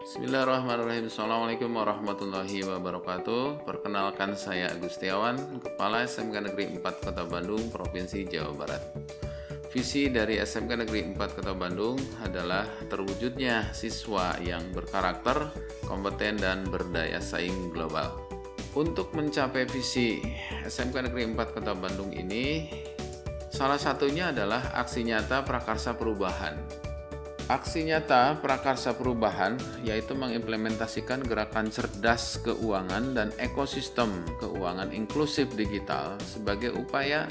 Bismillahirrahmanirrahim. Assalamualaikum warahmatullahi wabarakatuh. Perkenalkan, saya Agustiawan, Kepala SMK Negeri 4 Kota Bandung, Provinsi Jawa Barat. Visi dari SMK Negeri 4 Kota Bandung adalah terwujudnya siswa yang berkarakter, kompeten, dan berdaya saing global. Untuk mencapai visi SMK Negeri 4 Kota Bandung ini, salah satunya adalah aksi nyata prakarsa perubahan. Aksi nyata prakarsa perubahan yaitu mengimplementasikan gerakan cerdas keuangan dan ekosistem keuangan inklusif digital sebagai upaya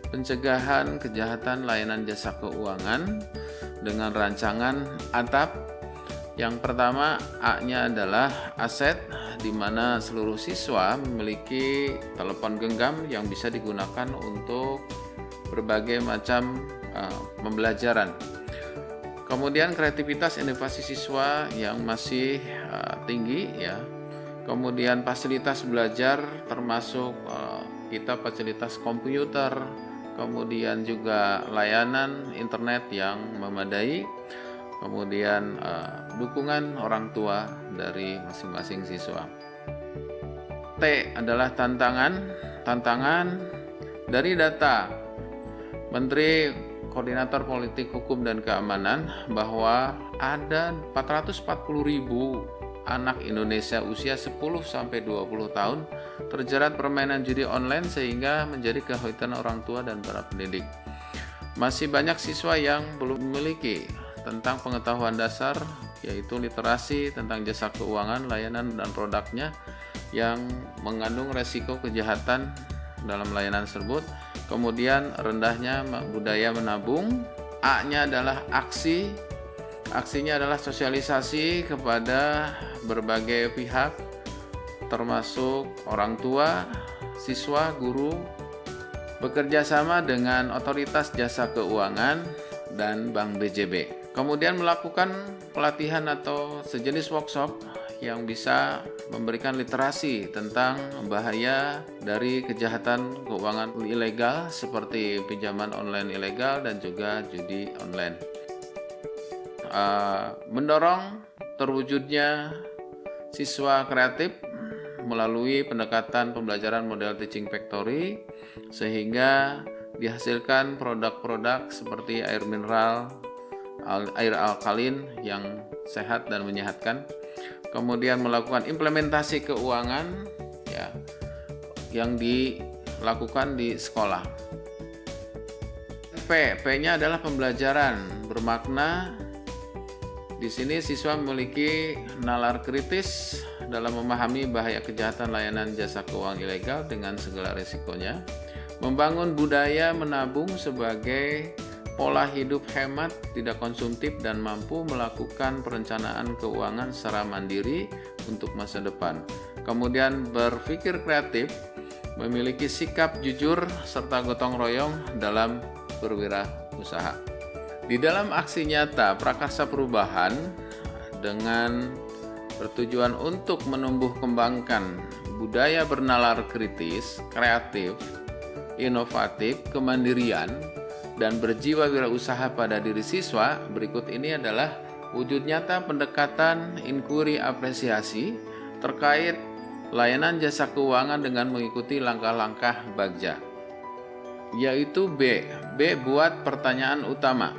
pencegahan kejahatan layanan jasa keuangan dengan rancangan ATAP. Yang pertama, A-nya adalah aset, di mana seluruh siswa memiliki telepon genggam yang bisa digunakan untuk berbagai macam pembelajaran. Kemudian kreativitas inovasi siswa yang masih tinggi ya. Kemudian fasilitas belajar termasuk kita fasilitas komputer, kemudian juga layanan internet yang memadai, kemudian dukungan orang tua dari masing-masing siswa. T adalah tantangan dari data. Menteri Koordinator Politik Hukum dan Keamanan bahwa ada 440.000 anak Indonesia usia 10-20 tahun terjerat permainan judi online sehingga menjadi kekhawatiran orang tua dan para pendidik. Masih banyak siswa yang belum memiliki tentang pengetahuan dasar yaitu literasi tentang jasa keuangan, layanan dan produknya yang mengandung resiko kejahatan dalam layanan tersebut. Kemudian rendahnya budaya menabung. A-nya adalah aksi. Aksinya adalah sosialisasi kepada berbagai pihak termasuk orang tua, siswa, guru, bekerja sama dengan otoritas jasa keuangan dan Bank BJB. Kemudian melakukan pelatihan atau sejenis workshop yang bisa memberikan literasi tentang bahaya dari kejahatan keuangan ilegal seperti pinjaman online ilegal dan juga judi online. Mendorong terwujudnya siswa kreatif melalui pendekatan pembelajaran model teaching factory sehingga dihasilkan produk-produk seperti air mineral, air alkalin yang sehat dan menyehatkan. Kemudian melakukan implementasi keuangan ya yang dilakukan di sekolah. P-nya adalah pembelajaran bermakna. Di sini siswa memiliki nalar kritis dalam memahami bahaya kejahatan layanan jasa keuangan ilegal dengan segala risikonya. Membangun budaya menabung sebagai pola hidup hemat, tidak konsumtif, dan mampu melakukan perencanaan keuangan secara mandiri untuk masa depan. Kemudian berpikir kreatif, memiliki sikap jujur, serta gotong royong dalam berwirausaha. Di dalam aksi nyata prakarsa perubahan dengan bertujuan untuk menumbuh kembangkan budaya bernalar kritis, kreatif, inovatif, kemandirian, dan berjiwa wirausaha pada diri siswa, berikut ini adalah wujud nyata pendekatan inquiry apresiasi terkait layanan jasa keuangan dengan mengikuti langkah-langkah Bagja, yaitu B buat pertanyaan utama.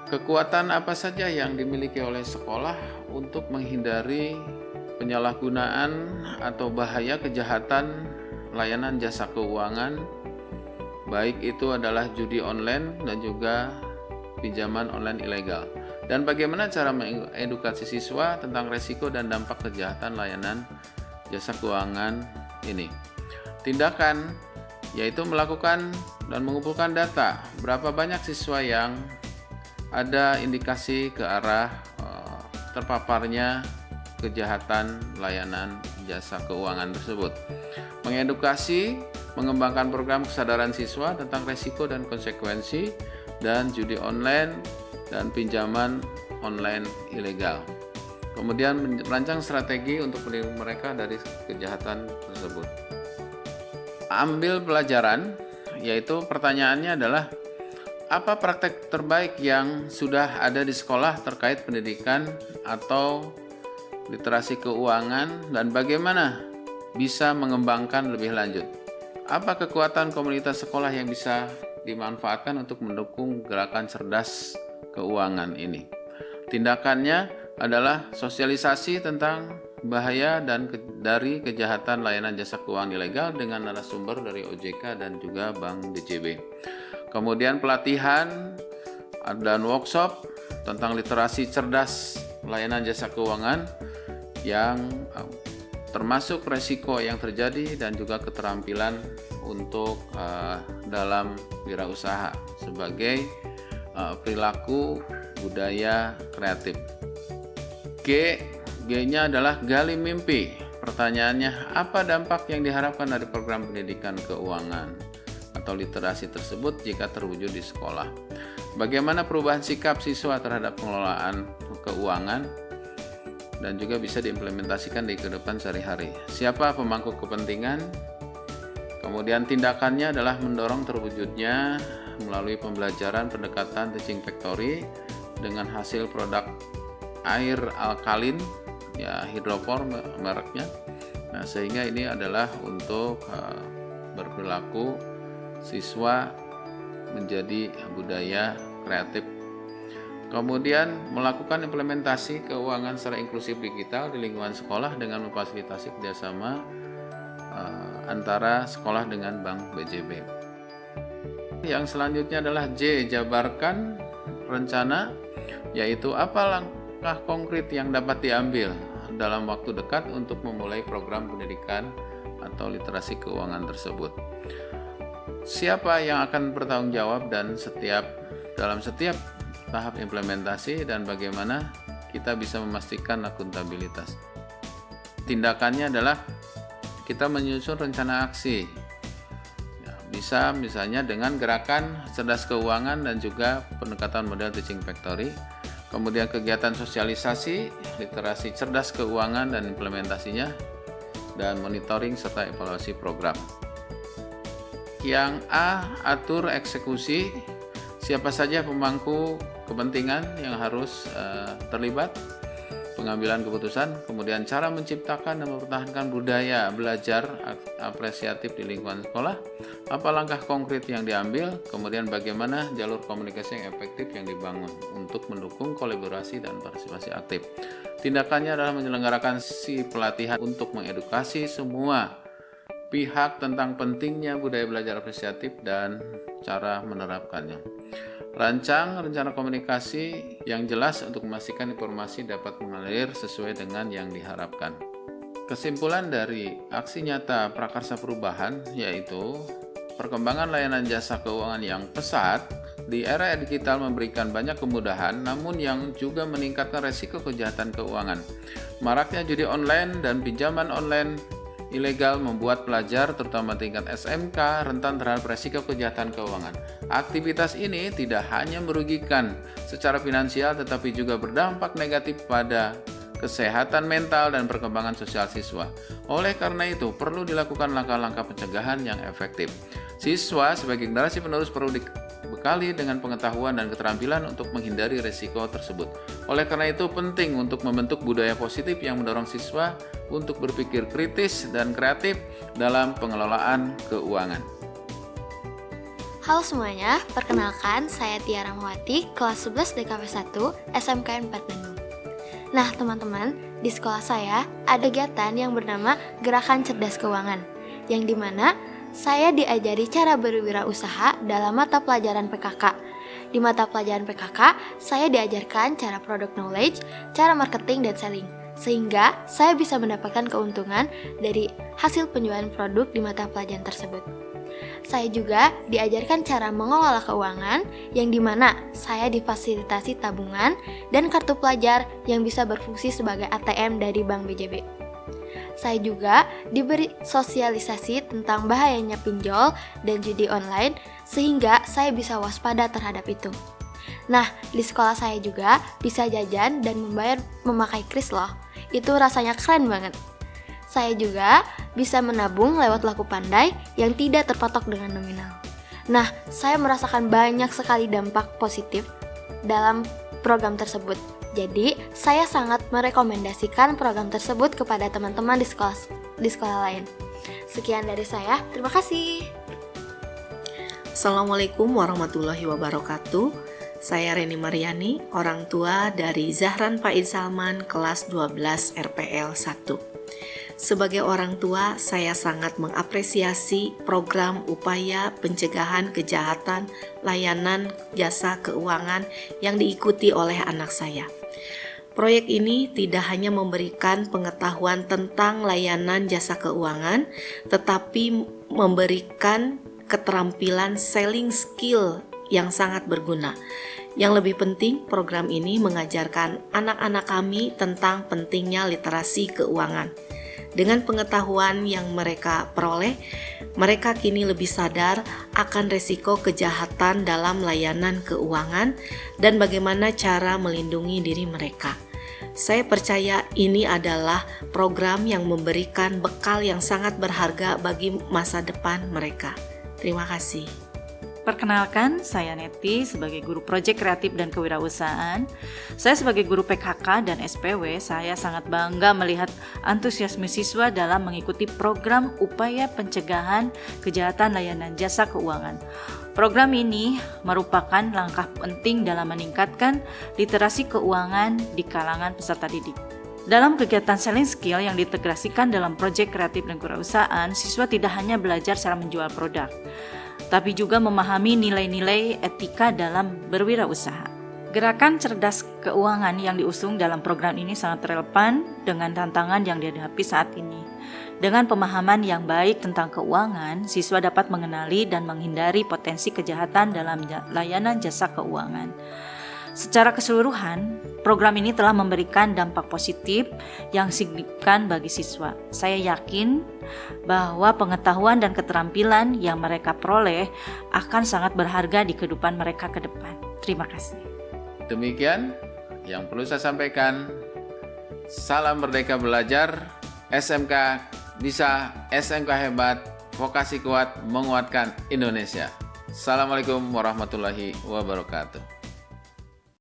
Kekuatan apa saja yang dimiliki oleh sekolah untuk menghindari penyalahgunaan atau bahaya kejahatan layanan jasa keuangan, baik itu adalah judi online dan juga pinjaman online ilegal. Dan bagaimana cara mengedukasi siswa tentang resiko dan dampak kejahatan layanan jasa keuangan ini. Tindakan yaitu melakukan dan mengumpulkan data berapa banyak siswa yang ada indikasi ke arah terpaparnya kejahatan layanan jasa keuangan tersebut. Mengedukasi, mengembangkan program kesadaran siswa tentang resiko dan konsekuensi dan judi online dan pinjaman online ilegal. Kemudian merancang strategi untuk melindungi mereka dari kejahatan tersebut. Ambil pelajaran, yaitu pertanyaannya adalah apa praktek terbaik yang sudah ada di sekolah terkait pendidikan atau literasi keuangan, dan bagaimana bisa mengembangkan lebih lanjut. Apa kekuatan komunitas sekolah yang bisa dimanfaatkan untuk mendukung gerakan cerdas keuangan ini? Tindakannya adalah sosialisasi tentang bahaya dari kejahatan layanan jasa keuangan ilegal dengan narasumber dari OJK dan juga Bank BJB. Kemudian pelatihan dan workshop tentang literasi cerdas layanan jasa keuangan yang termasuk resiko yang terjadi dan juga keterampilan untuk dalam wirausaha sebagai perilaku budaya kreatif. G-nya adalah gali mimpi. Pertanyaannya, apa dampak yang diharapkan dari program pendidikan keuangan atau literasi tersebut jika terwujud di sekolah? Bagaimana perubahan sikap siswa terhadap pengelolaan keuangan dan juga bisa diimplementasikan di kehidupan sehari-hari? Siapa pemangku kepentingan? Kemudian tindakannya adalah mendorong terwujudnya melalui pembelajaran pendekatan teaching factory dengan hasil produk air alkalin, ya hidrofor mereknya. Nah, sehingga ini adalah untuk berperilaku siswa menjadi budaya kreatif. Kemudian melakukan implementasi keuangan secara inklusif digital di lingkungan sekolah dengan memfasilitasi kerjasama antara sekolah dengan Bank BJB. Yang selanjutnya adalah J, jabarkan rencana, yaitu apa langkah konkret yang dapat diambil dalam waktu dekat untuk memulai program pendidikan atau literasi keuangan tersebut. Siapa yang akan bertanggung jawab dan dalam setiap tahap implementasi, dan bagaimana kita bisa memastikan akuntabilitas. Tindakannya adalah kita menyusun rencana aksi. Ya, bisa misalnya dengan gerakan cerdas keuangan dan juga pendekatan model teaching factory. Kemudian kegiatan sosialisasi, literasi cerdas keuangan dan implementasinya, dan monitoring serta evaluasi program. Yang A, atur eksekusi. Siapa saja pemangku kepentingan yang harus terlibat pengambilan keputusan, kemudian cara menciptakan dan mempertahankan budaya belajar apresiatif di lingkungan sekolah, apa langkah konkret yang diambil, kemudian bagaimana jalur komunikasi yang efektif yang dibangun untuk mendukung kolaborasi dan partisipasi aktif. Tindakannya adalah menyelenggarakan si pelatihan untuk mengedukasi semua pihak tentang pentingnya budaya belajar apresiatif dan cara menerapkannya. Rancang rencana komunikasi yang jelas untuk memastikan informasi dapat mengalir sesuai dengan yang diharapkan. Kesimpulan dari aksi nyata prakarsa perubahan yaitu perkembangan layanan jasa keuangan yang pesat di era digital memberikan banyak kemudahan, namun yang juga meningkatkan resiko kejahatan keuangan. Maraknya judi online dan pinjaman online ilegal membuat pelajar terutama tingkat SMK rentan terhadap resiko kejahatan keuangan. Aktivitas ini tidak hanya merugikan secara finansial tetapi juga berdampak negatif pada kesehatan mental dan perkembangan sosial siswa. Oleh karena itu, perlu dilakukan langkah-langkah pencegahan yang efektif. Siswa sebagai generasi penerus perlu dibekali dengan pengetahuan dan keterampilan untuk menghindari resiko tersebut. Oleh karena itu, penting untuk membentuk budaya positif yang mendorong siswa untuk berpikir kritis dan kreatif dalam pengelolaan keuangan. Halo semuanya, perkenalkan saya Tia Ramawati, kelas 11 DKV 1 SMKN 4 Bandung. Nah teman-teman, di sekolah saya ada kegiatan yang bernama Gerakan Cerdas Keuangan, yang dimana saya diajari cara berwirausaha dalam mata pelajaran PKK. Di mata pelajaran PKK, saya diajarkan cara product knowledge, cara marketing dan selling, sehingga saya bisa mendapatkan keuntungan dari hasil penjualan produk di mata pelajaran tersebut. Saya juga diajarkan cara mengelola keuangan, yang dimana saya difasilitasi tabungan dan kartu pelajar yang bisa berfungsi sebagai ATM dari Bank BJB. Saya juga diberi sosialisasi tentang bahayanya pinjol dan judi online, sehingga saya bisa waspada terhadap itu. Nah, di sekolah saya juga bisa jajan dan membayar memakai kris loh. Itu rasanya keren banget. Saya juga bisa menabung lewat laku pandai yang tidak terpatok dengan nominal. Nah, saya merasakan banyak sekali dampak positif dalam program tersebut. Jadi, saya sangat merekomendasikan program tersebut kepada teman-teman di sekolah lain. Sekian dari saya, terima kasih. Assalamualaikum warahmatullahi wabarakatuh. Saya Reni Mariani, orang tua dari Zahran Faid Salman, kelas 12 RPL 1. Sebagai orang tua, saya sangat mengapresiasi program upaya pencegahan kejahatan layanan jasa keuangan yang diikuti oleh anak saya. Proyek ini tidak hanya memberikan pengetahuan tentang layanan jasa keuangan, tetapi memberikan keterampilan selling skill yang sangat berguna. Yang lebih penting, program ini mengajarkan anak-anak kami tentang pentingnya literasi keuangan. Dengan pengetahuan yang mereka peroleh, mereka kini lebih sadar akan resiko kejahatan dalam layanan keuangan dan bagaimana cara melindungi diri mereka. Saya percaya ini adalah program yang memberikan bekal yang sangat berharga bagi masa depan mereka. Terima kasih. Perkenalkan, saya Neti sebagai guru proyek kreatif dan kewirausahaan. Saya sebagai guru PKK dan SPW, saya sangat bangga melihat antusiasme siswa dalam mengikuti program upaya pencegahan kejahatan layanan jasa keuangan. Program ini merupakan langkah penting dalam meningkatkan literasi keuangan di kalangan peserta didik. Dalam kegiatan selling skill yang diintegrasikan dalam proyek kreatif dan kewirausahaan, siswa tidak hanya belajar cara menjual produk, tapi juga memahami nilai-nilai etika dalam berwirausaha. Gerakan cerdas keuangan yang diusung dalam program ini sangat relevan dengan tantangan yang dihadapi saat ini. Dengan pemahaman yang baik tentang keuangan, siswa dapat mengenali dan menghindari potensi kejahatan dalam layanan jasa keuangan. Secara keseluruhan, program ini telah memberikan dampak positif yang signifikan bagi siswa. Saya yakin bahwa pengetahuan dan keterampilan yang mereka peroleh akan sangat berharga di kehidupan mereka ke depan. Terima kasih. Demikian yang perlu saya sampaikan. Salam merdeka belajar, SMK bisa, SMK hebat, vokasi kuat menguatkan Indonesia. Assalamualaikum warahmatullahi wabarakatuh.